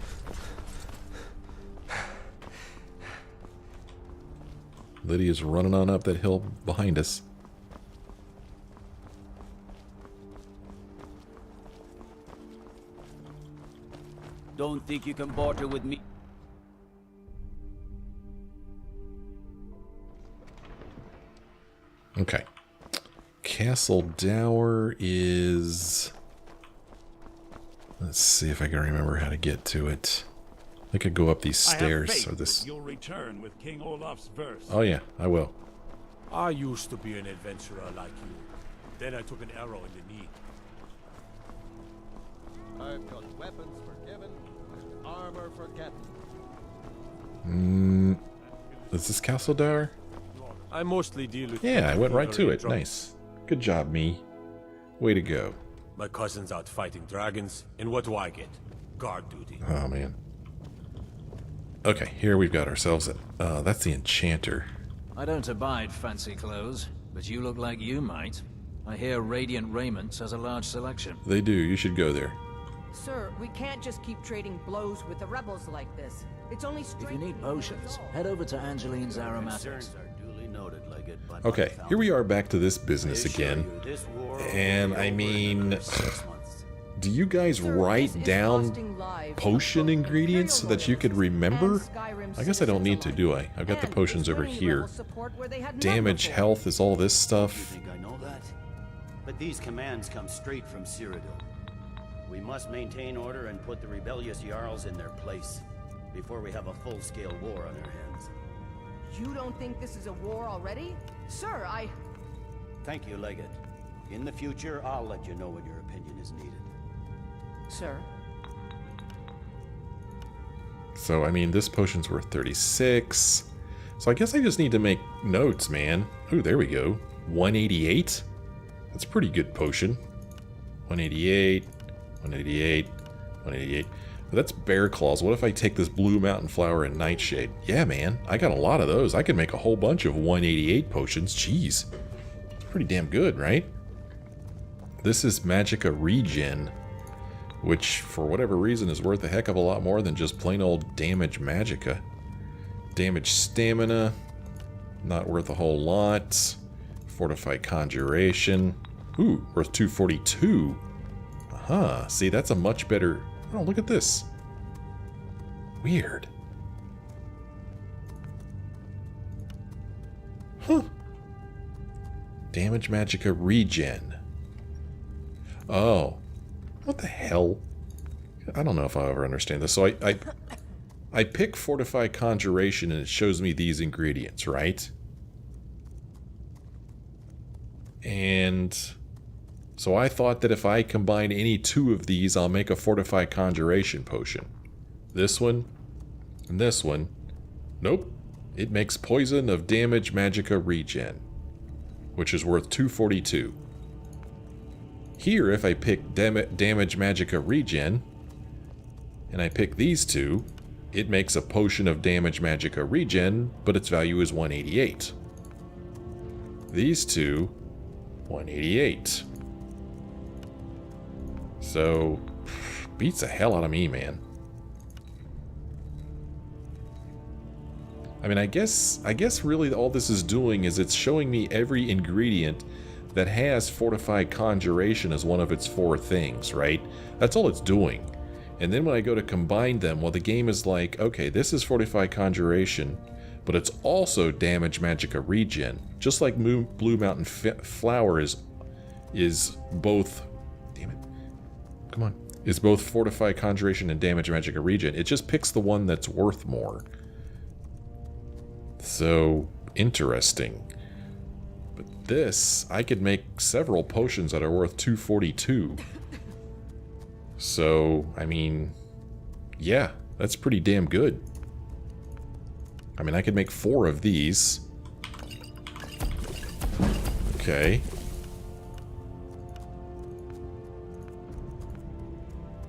Lydia's running on up that hill behind us. Don't think you can barter with me. Okay. Castle Dower is... Let's see if I can remember how to get to it. I could go up these stairs or this. You'll return with King Olaf's verse. Oh yeah, I will. I used to be an adventurer like you. Then I took an arrow in the knee. I've got weapons forgiven and armor forgotten. Is this Castle Dower? I mostly deal with... Yeah, I went right to it. Nice. Good job, me. Way to go. My cousin's out fighting dragons, and what do I get? Guard duty. Oh, man. Okay, here we've got ourselves a... that's the Enchanter. I don't abide fancy clothes, but you look like you might. I hear Radiant Raiment has a large selection. They do. You should go there. Sir, we can't just keep trading blows with the rebels like this. It's only If you need potions, head over to Angeline's Aromatics. Okay, here we are back to this business again. And I mean, do you guys write down potion ingredients so that you could remember? I guess I don't need to, do I? I've got the potions over here. Damage, health is all this stuff. I think I know that. But these commands come straight from Cyrodiil. We must maintain order and put the rebellious Jarls in their place before we have a full-scale war on our hands. You don't think this is a war already? Sir, Thank you, Legate. In the future, I'll let you know when your opinion is needed. Sir. So, I mean, this potion's worth 36. So I guess I just need to make notes, man. Ooh, there we go. 188? That's a pretty good potion. 188, 188, 188. But that's bear claws. What if I take this blue mountain flower and nightshade? Yeah, man. I got a lot of those. I could make a whole bunch of 188 potions. Jeez. Pretty damn good, right? This is Magicka Regen, which, for whatever reason, is worth a heck of a lot more than just plain old damage Magicka. Damage stamina. Not worth a whole lot. Fortify Conjuration. Ooh, worth 242. Aha, see, that's a much better... Oh, look at this. Weird. Huh. Damage Magicka Regen. Oh. What the hell? I don't know if I'll ever understand this. So I pick Fortify Conjuration and it shows me these ingredients, right? And so I thought that if I combine any two of these, I'll make a Fortify Conjuration potion. This one and this one. Nope. It makes Poison of Damage Magicka Regen, which is worth 242. Here, if I pick Damage Magicka Regen, and I pick these two, it makes a Potion of Damage Magicka Regen, but its value is 188. These two, 188. So, beats the hell out of me, man. I mean, I guess really all this is doing is it's showing me every ingredient that has Fortified Conjuration as one of its 4 things, right? That's all it's doing. And then when I go to combine them, well, the game is like, okay, this is Fortified Conjuration, but it's also Damage Magicka Regen. Just like Blue Mountain Flower is both... Damn it. Come on. Is both Fortified Conjuration and Damage Magicka Regen. It just picks the one that's worth more. So, interesting. But this, I could make several potions that are worth 242. So, I mean, yeah, that's pretty damn good. I mean, I could make 4 of these. Okay.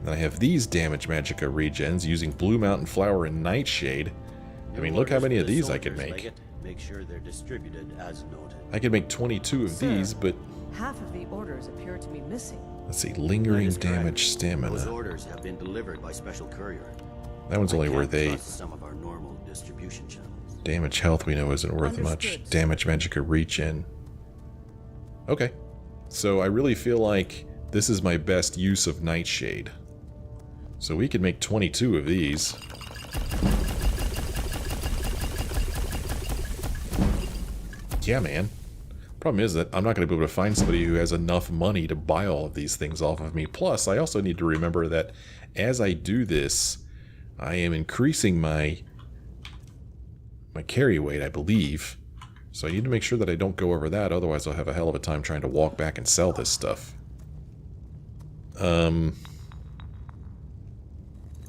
Then I have these Damage Magicka Regens using Blue Mountain Flower and Nightshade. I mean, look how many of these I could make. Make sure they're distributed as noted. I could make 22 of these, but... half of the orders appear to be missing. Let's see, Lingering Damage Stamina. Those orders have been delivered by special courier. That one's only worth 8. Some of our normal distribution channels. Damage Health we know isn't worth much. Damage Magicka Regen. Okay. So I really feel like this is my best use of Nightshade. So we could make 22 of these. Yeah, man. Problem is that I'm not going to be able to find somebody who has enough money to buy all of these things off of me. Plus, I also need to remember that as I do this, I am increasing my carry weight, I believe. So I need to make sure that I don't go over that, otherwise I'll have a hell of a time trying to walk back and sell this stuff.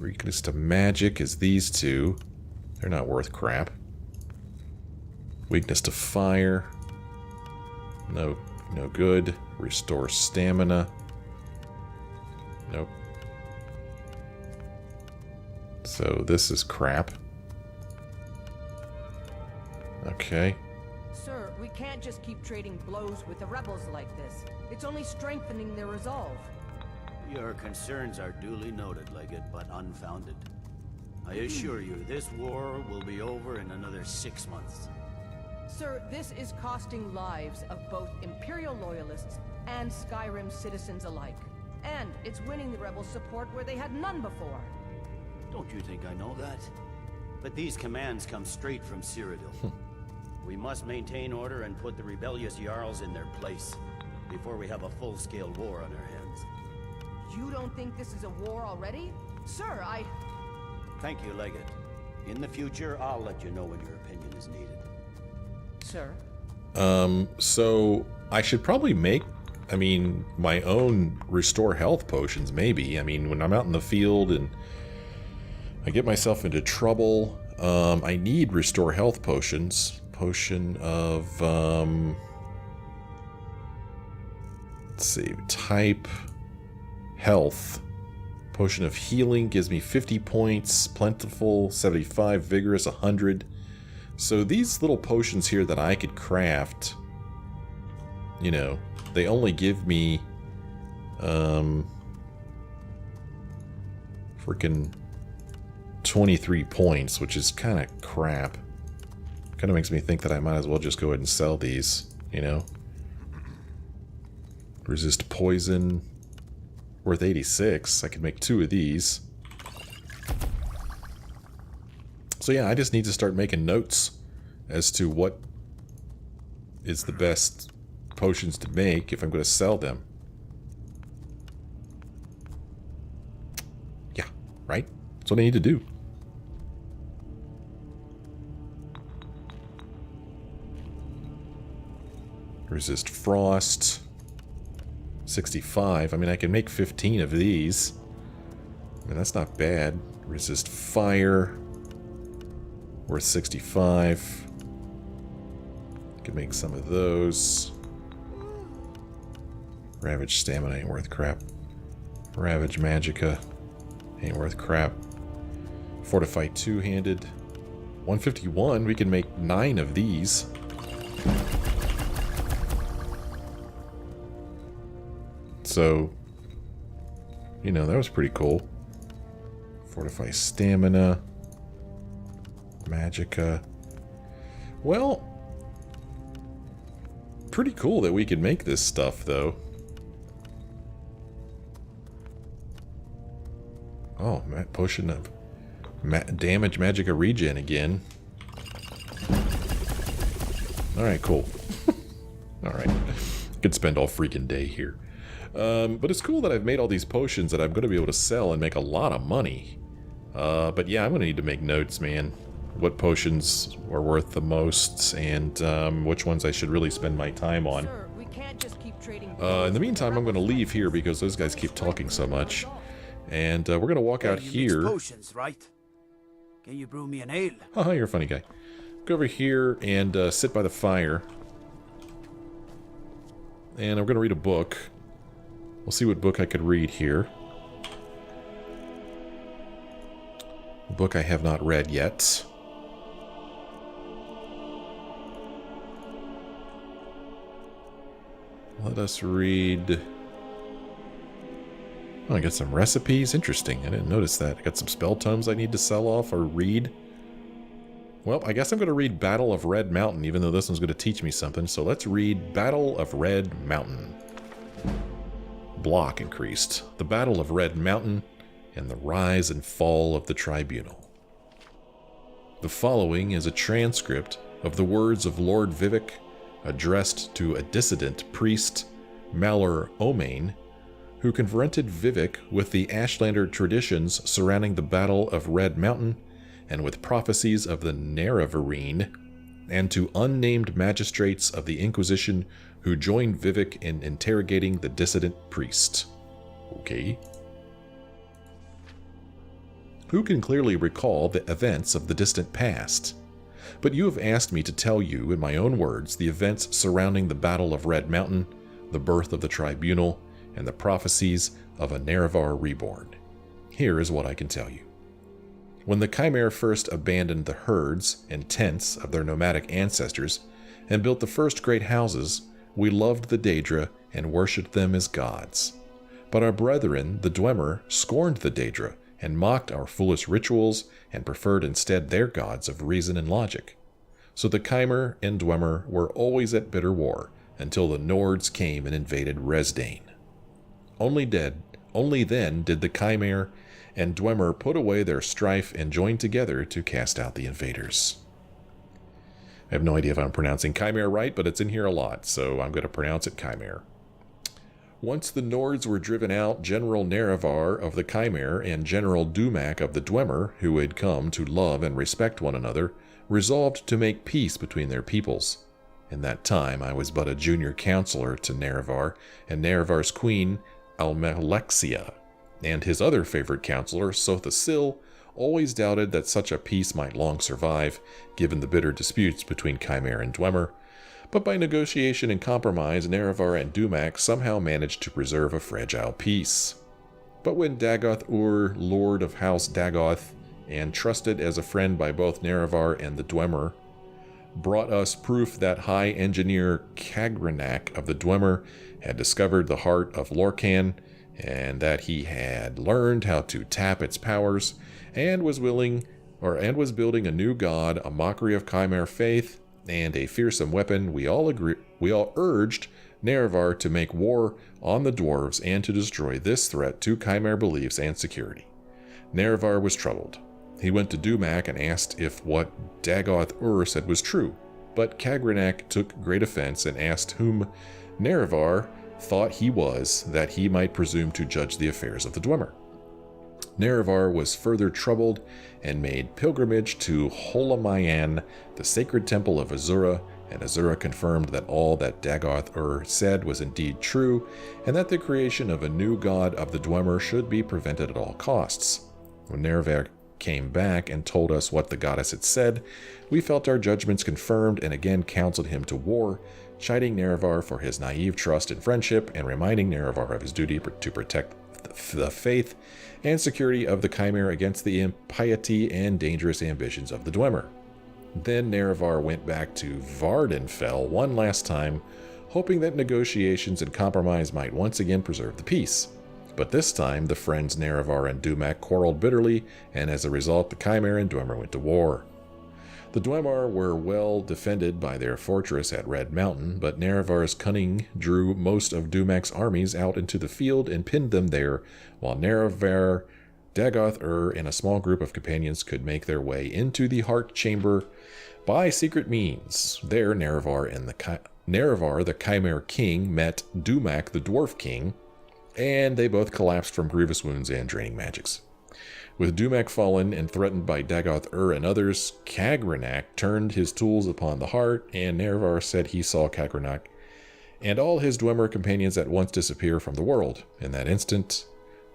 Weakness to magic is these two. They're not worth crap. Weakness to fire. No good. Restore stamina. Nope. So this is crap. Okay. Sir, we can't just keep trading blows with the rebels like this. It's only strengthening their resolve. Your concerns are duly noted, Leggett, but unfounded. I assure you, this war will be over in another 6 months. Sir, this is costing lives of both Imperial loyalists and Skyrim citizens alike. And it's winning the rebels' support where they had none before. Don't you think I know that? But these commands come straight from Cyrodiil. We must maintain order and put the rebellious Jarls in their place before we have a full-scale war on our hands. You don't think this is a war already? Sir, Thank you, Leggett. In the future, I'll let you know when your opinion is needed. Sir? So I should probably make, my own restore health potions, maybe. I mean, when I'm out in the field and I get myself into trouble, I need restore health potions. Potion of, let's see, type, health. Potion of healing gives me 50 points, plentiful, 75, vigorous, 100. So these little potions here that I could craft, you know, they only give me, freaking 23 points, which is kind of crap. Kind of makes me think that I might as well just go ahead and sell these, you know? Resist poison. Worth 86. I could make 2 of these. So yeah, I just need to start making notes as to what is the best potions to make if I'm going to sell them. Yeah, right? That's what I need to do. Resist frost. 65. I mean, I can make 15 of these. I mean, that's not bad. Resist fire. Worth 65. Can make some of those. Ravage stamina ain't worth crap. Ravage magicka ain't worth crap. Fortify two-handed. 151. We can make 9 of these. So, you know, that was pretty cool. Fortify stamina. Magicka. Well, pretty cool that we can make this stuff, though. Oh, potion of damage magicka regen again. Alright, cool. Alright. Could spend all freaking day here. But it's cool that I've made all these potions that I'm going to be able to sell and make a lot of money. But yeah, I'm going to need to make notes, man. What potions are worth the most, and which ones I should really spend my time on. Sir, we can't just keep trading In the meantime, I'm going to leave here because those guys keep talking so much. And we're going to walk out here. Potions, right? Can you brew me an ale? Haha, you're a funny guy. Go over here and sit by the fire. And I'm going to read a book. We'll see what book I could read here. A book I have not read yet. Let us read... Oh, I got some recipes. Interesting. I didn't notice that. I got some spell tomes I need to sell off or read. Well, I guess I'm going to read Battle of Red Mountain, even though this one's going to teach me something. So let's read Battle of Red Mountain. Block increased. The Battle of Red Mountain and the rise and fall of the Tribunal. The following is a transcript of the words of Lord Vivek addressed to a dissident priest, Malor Omain, who confronted Vivek with the Ashlander traditions surrounding the Battle of Red Mountain and with prophecies of the Nerevarine, and to unnamed magistrates of the Inquisition who joined Vivek in interrogating the dissident priest. Okay. Who can clearly recall the events of the distant past? But you have asked me to tell you, in my own words, the events surrounding the Battle of Red Mountain, the birth of the Tribunal, and the prophecies of a Nerevar reborn. Here is what I can tell you. When the Chimera first abandoned the herds and tents of their nomadic ancestors and built the first great houses, we loved the Daedra and worshipped them as gods. But our brethren, the Dwemer, scorned the Daedra and mocked our foolish rituals and preferred instead their gods of reason and logic. So the Chimera and Dwemer were always at bitter war until the Nords came and invaded Resdain. Only then did the Chimera and Dwemer put away their strife and join together to cast out the invaders. I have no idea if I'm pronouncing Chimera right, but it's in here a lot, so I'm going to pronounce it Chimera. Once the Nords were driven out, General Nerevar of the Chimera and General Dumak of the Dwemer, who had come to love and respect one another, resolved to make peace between their peoples. In that time, I was but a junior counselor to Nerevar, and Nerevar's queen, Almalexia, and his other favorite counselor, Sothasil, always doubted that such a peace might long survive, given the bitter disputes between Chimera and Dwemer. But by negotiation and compromise, Nerevar and Dumak somehow managed to preserve a fragile peace. But when Dagoth-Ur, Lord of House Dagoth, and trusted as a friend by both Nerevar and the Dwemer, brought us proof that High Engineer Kagranak of the Dwemer had discovered the heart of Lorkhan, and that he had learned how to tap its powers, and was willing was building a new god, a mockery of Chimera faith, and a fearsome weapon. We all urged Nerevar to make war on the dwarves and to destroy this threat to Chimera beliefs and security. Nerevar was troubled. He went to Dumac and asked if what Dagoth said was true, but Kagranak took great offense and asked whom Nerevar thought he was, that he might presume to judge the affairs of the Dwemer. Nerevar was further troubled and made pilgrimage to Holamayan, the sacred temple of Azura, and Azura confirmed that all that Dagoth said was indeed true, and that the creation of a new god of the Dwemer should be prevented at all costs. When Nerevar came back and told us what the goddess had said, we felt our judgments confirmed and again counseled him to war, chiding Nerevar for his naive trust and friendship, and reminding Nerevar of his duty to protect the faith and security of the Chimera against the impiety and dangerous ambitions of the Dwemer. Then Nerevar went back to Vardenfell one last time, hoping that negotiations and compromise might once again preserve the peace. But this time, the friends Nerevar and Dumac quarreled bitterly, and as a result, the Chimera and Dwemer went to war. The Dwemer were well defended by their fortress at Red Mountain, but Nerevar's cunning drew most of Dumac's armies out into the field and pinned them there, while Nerevar, Dagoth and a small group of companions could make their way into the Heart Chamber by secret means. There, Nerevar, the Chimera King, met Dumac, the Dwarf King, and they both collapsed from grievous wounds and draining magics. With Dumac fallen and threatened by Dagoth and others, Kagranak turned his tools upon the heart, and Nerevar said he saw Kagranak and all his Dwemer companions at once disappear from the world. In that instant,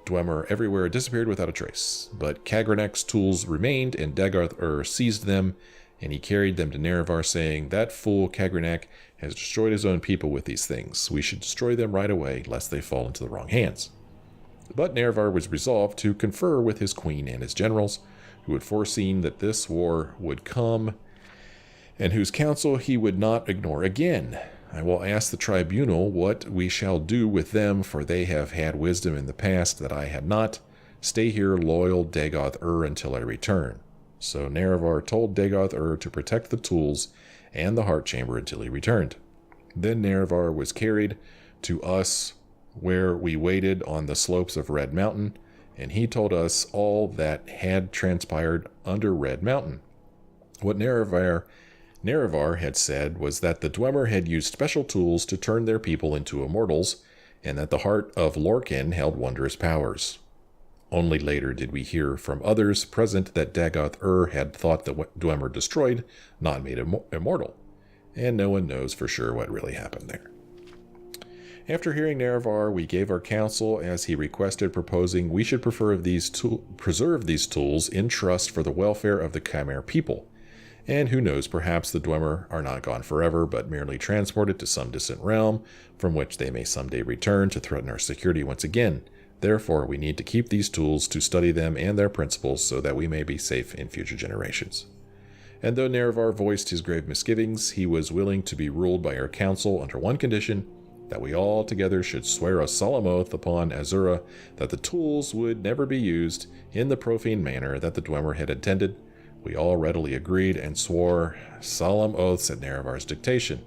Dwemer everywhere disappeared without a trace. But Kagranak's tools remained, and Dagoth seized them, and he carried them to Nerevar, saying, "That fool Kagranak has destroyed his own people with these things. We should destroy them right away, lest they fall into the wrong hands." But Nerevar was resolved to confer with his queen and his generals, who had foreseen that this war would come, and whose counsel he would not ignore again. "I will ask the tribunal what we shall do with them, for they have had wisdom in the past that I had not. Stay here, loyal Dagoth until I return." So Nerevar told Dagoth to protect the tools and the heart chamber until he returned. Then Nerevar was carried to us, where we waited on the slopes of Red Mountain, and he told us all that had transpired under Red Mountain. What Nerevar had said was that the Dwemer had used special tools to turn their people into immortals, and that the heart of Lorcan held wondrous powers. Only later did we hear from others present that Dagoth had thought the Dwemer destroyed, not made immortal, and no one knows for sure what really happened there. After hearing Nerevar, we gave our counsel as he requested, proposing we should preserve these tools in trust for the welfare of the Chimera people. And who knows, perhaps the Dwemer are not gone forever, but merely transported to some distant realm, from which they may someday return to threaten our security once again. Therefore, we need to keep these tools to study them and their principles so that we may be safe in future generations. And though Nerevar voiced his grave misgivings, he was willing to be ruled by our council under one condition, that we all together should swear a solemn oath upon Azura that the tools would never be used in the profane manner that the Dwemer had intended. We all readily agreed and swore solemn oaths at Nerevar's dictation.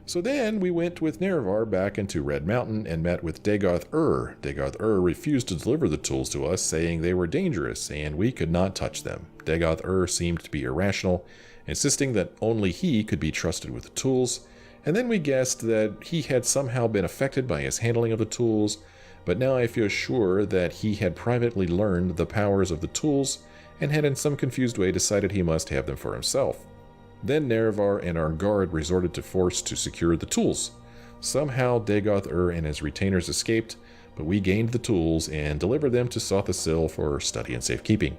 So then we went with Nerevar back into Red Mountain and met with Dagoth Dagoth refused to deliver the tools to us, saying they were dangerous and we could not touch them. Dagoth seemed to be irrational, insisting that only he could be trusted with the tools, and then we guessed that he had somehow been affected by his handling of the tools, but now I feel sure that he had privately learned the powers of the tools and had in some confused way decided he must have them for himself. Then Nerevar and our guard resorted to force to secure the tools. Somehow Dagoth and his retainers escaped, but we gained the tools and delivered them to Sothasil for study and safekeeping.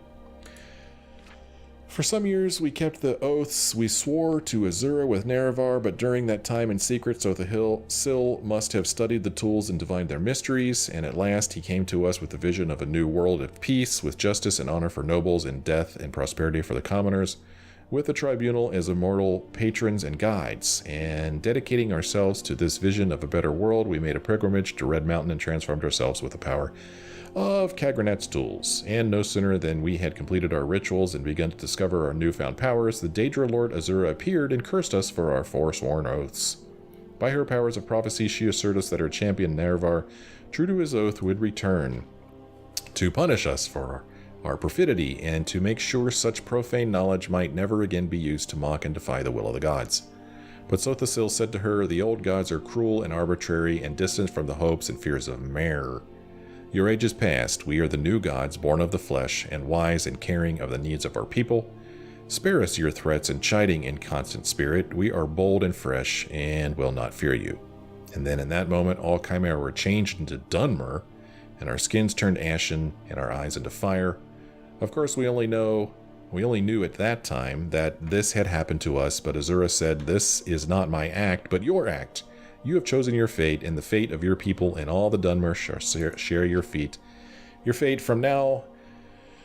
For some years we kept the oaths we swore to Azura with Nerevar, but during that time in secret Sothasil must have studied the tools and divined their mysteries, and at last he came to us with the vision of a new world of peace, with justice and honor for nobles, and death and prosperity for the commoners. with the tribunal as immortal patrons and guides. And dedicating ourselves to this vision of a better world, we made a pilgrimage to Red Mountain and transformed ourselves with the power of Kagranat's tools. And no sooner than we had completed our rituals and begun to discover our newfound powers, the Daedra Lord Azura appeared and cursed us for our forsworn oaths. By her powers of prophecy, she assured us that her champion Nervar, true to his oath, would return to punish us for our perfidy, and to make sure such profane knowledge might never again be used to mock and defy the will of the gods. But Sothasil said to her, the old gods are cruel and arbitrary and distant from the hopes and fears of Mer. Your age is past. We are the new gods, born of the flesh, and wise and caring of the needs of our people. Spare us your threats and chiding in constant spirit. We are bold and fresh, and will not fear you. And then in that moment, all Chimera were changed into Dunmer, and our skins turned ashen, and our eyes into fire. Of course, we only knew at that time that this had happened to us, but Azura said, this is not my act, but your act. You have chosen your fate, and the fate of your people, and all the Dunmer share your fate from now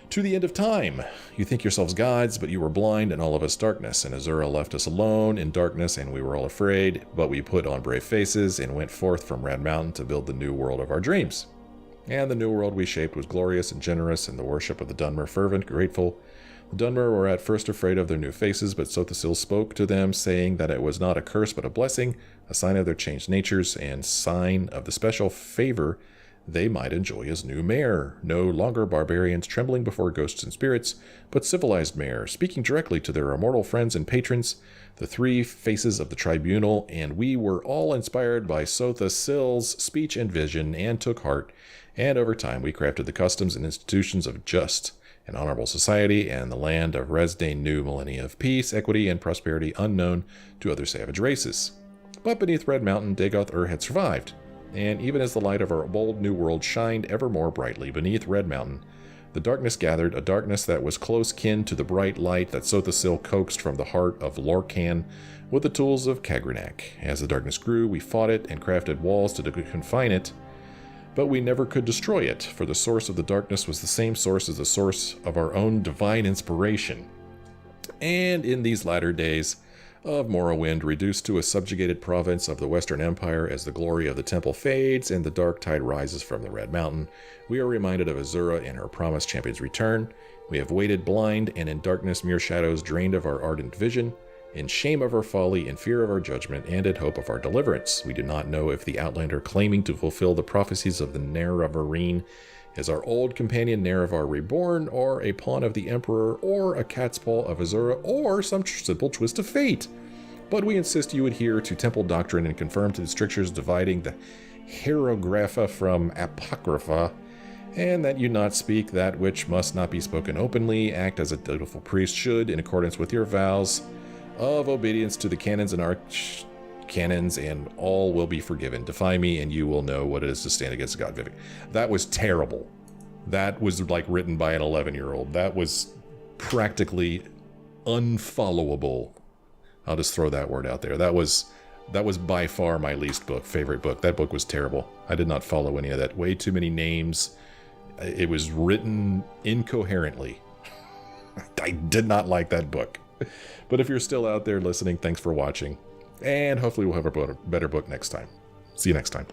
to the end of time. You think yourselves gods, but you were blind, and all of us darkness. And Azura left us alone in darkness, and we were all afraid, but we put on brave faces and went forth from Red Mountain to build the new world of our dreams. And the new world we shaped was glorious and generous, and the worship of the Dunmer fervent, grateful. The Dunmer were at first afraid of their new faces, but Sothasil spoke to them, saying that it was not a curse but a blessing, a sign of their changed natures, and sign of the special favor they might enjoy as new mayor. No longer barbarians trembling before ghosts and spirits, but civilized mayor, speaking directly to their immortal friends and patrons, the three faces of the tribunal, and we were all inspired by Sothasil's speech and vision, and took heart. And over time we crafted the customs and institutions of just and honorable society, and the land of Resdain new millennia of peace, equity, and prosperity unknown to other savage races. But beneath Red Mountain, Dagoth-Ur had survived, and even as the light of our bold new world shined ever more brightly beneath Red Mountain, the darkness gathered, a darkness that was close kin to the bright light that Sothasil coaxed from the heart of Lorcan with the tools of Kagranak. As the darkness grew, we fought it and crafted walls to confine it, but we never could destroy it, for the source of the darkness was the same source as the source of our own divine inspiration. And in these latter days of Morrowind, reduced to a subjugated province of the Western Empire as the glory of the temple fades and the dark tide rises from the Red Mountain, we are reminded of Azura and her promised champion's return. We have waited blind, and in darkness mere shadows drained of our ardent vision, in shame of our folly, in fear of our judgment, and in hope of our deliverance. We do not know if the Outlander claiming to fulfill the prophecies of the Nerevarine is our old companion Nerevar reborn, or a pawn of the Emperor, or a cat's paw of Azura, or some simple twist of fate. But we insist you adhere to temple doctrine and conform to the strictures dividing the Hieroglypha from Apocrypha, and that you not speak that which must not be spoken openly, act as a dutiful priest should, in accordance with your vows of obedience to the canons and arch-canons, and all will be forgiven. Defy me, and you will know what it is to stand against God, Vivek. That was terrible. That was like written by an 11-year-old. That was practically unfollowable. I'll just throw that word out there. That was by far my least favorite book. That book was terrible. I did not follow any of that. Way too many names. It was written incoherently. I did not like that book. But if you're still out there listening, thanks for watching. And hopefully we'll have a better book next time. See you next time.